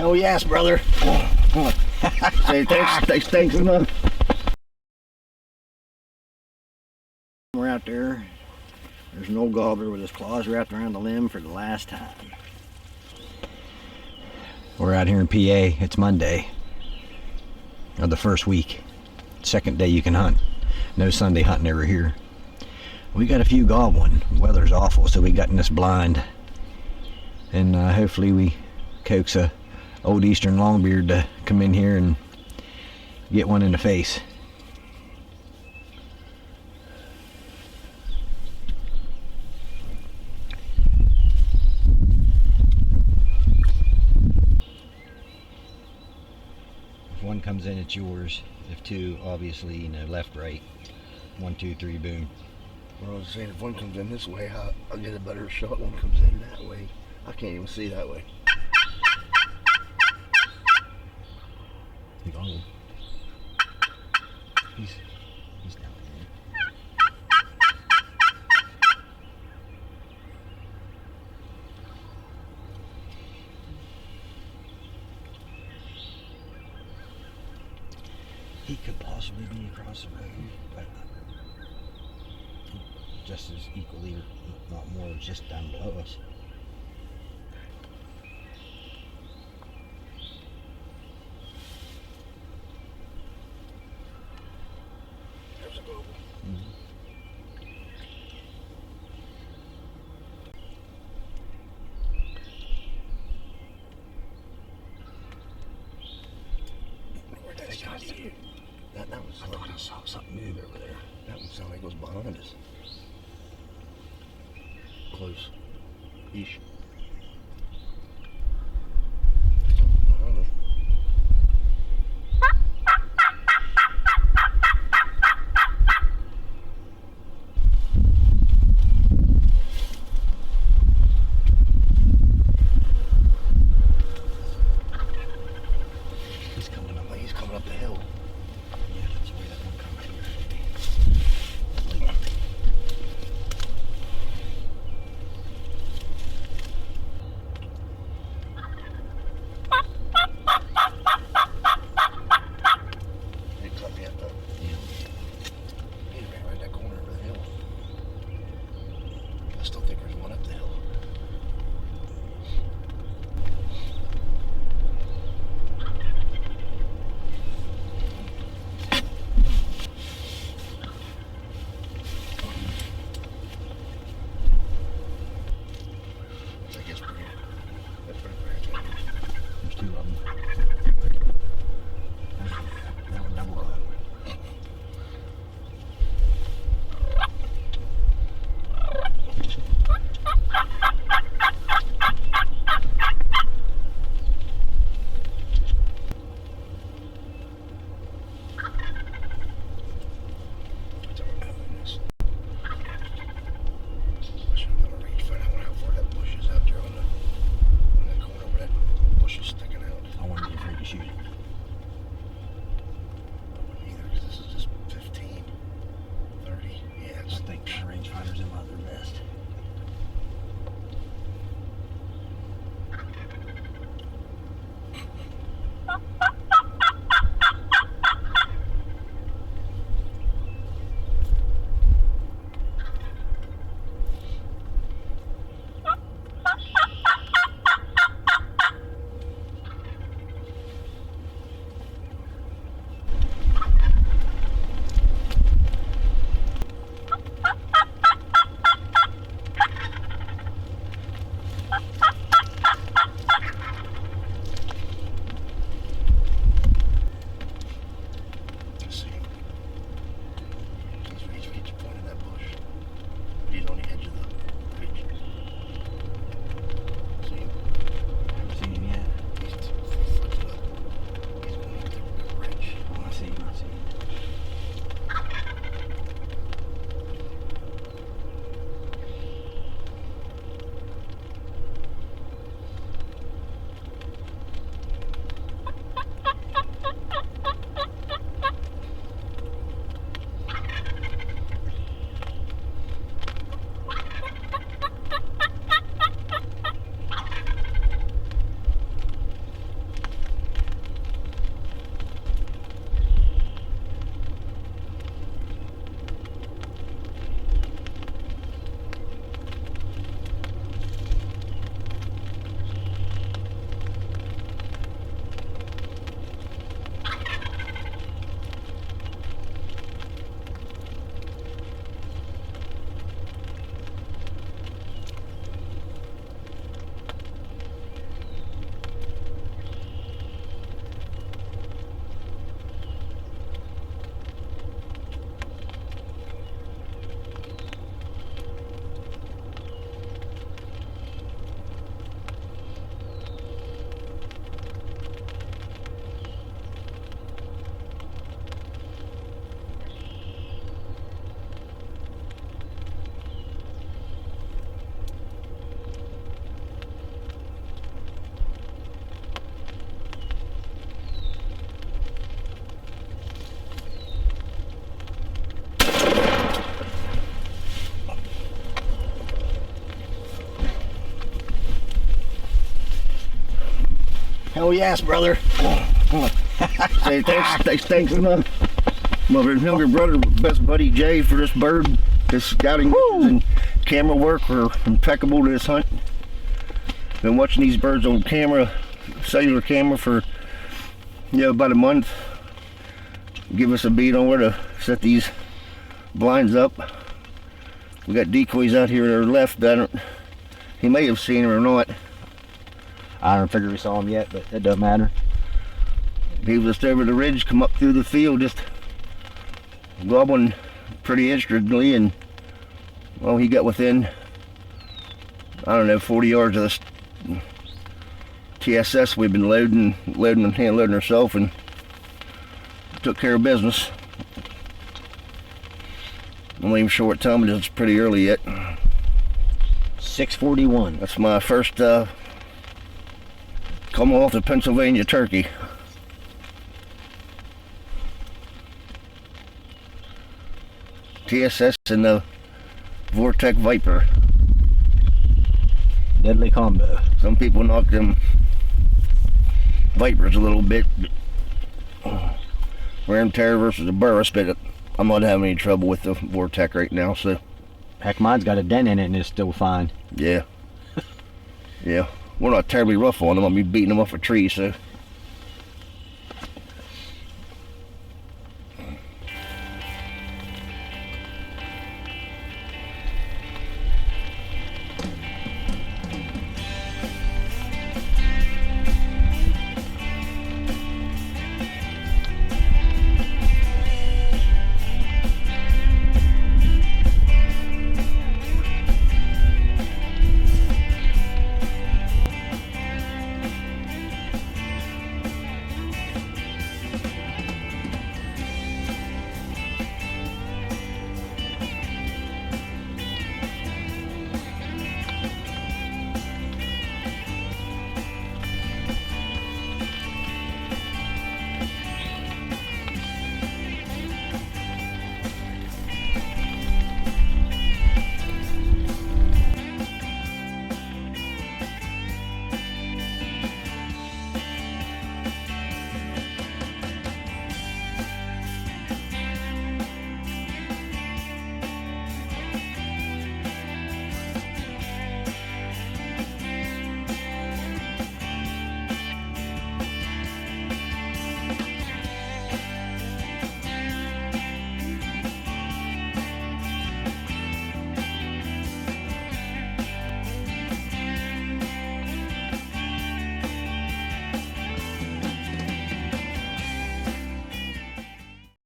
Oh yes, brother. Say thanks enough. We're out there. There's an old gobbler with his claws wrapped around the limb for the last time. We're out here in PA. It's Monday of the first week. Second day you can hunt. No Sunday hunting over here. We got a few gobbling. Weather's awful, so we got in this blind. And hopefully we coax a old eastern longbeard to come in here and get one in the face. If one comes in, it's yours. If two, obviously, you know, left, right. 1, 2, 3, boom. Well, I was saying, if one comes in this way, I'll get a better shot. One comes in that way. I can't even see that way. He's down there. He could possibly be across the road, but just as equally, or not more, just down below us. There's a gobble. Where'd that shot you? That was I thought I saw something move over there. That one sounded like it was behind us. Close. Ish. Behind us. He's coming up. He's coming up the hill. Yeah, that's the way that one comes here. He cut me up though. Yeah. He ran right that corner of the hill. I still think there's one up the hill. Oh yes, brother. Say thanks to my younger brother, best buddy Jay, for this bird. His scouting and camera work were impeccable to this hunt. Been watching these birds on camera, cellular camera, for about a month. Give us a beat on where to set these blinds up. We got decoys out here to our left. He may have seen them or not. I don't figure we saw him yet, but it doesn't matter. He was just over the ridge, come up through the field, just gobbling pretty instantly, and well, he got within, I don't know, 40 yards of this TSS we've been loading and hand loading ourselves, and took care of business. I'm not even sure what time it is. It's pretty early yet. 6:41. That's my first Commonwealth of Pennsylvania turkey. TSS and the Vortex Viper. Deadly combo. Some people knock them Vipers a little bit. Ram Terror versus a Burris, but I'm not having any trouble with the Vortex right now, so. Heck, mine's got a dent in it and it's still fine. Yeah. Yeah. We're not terribly rough on them. I mean, beating them off a tree, so.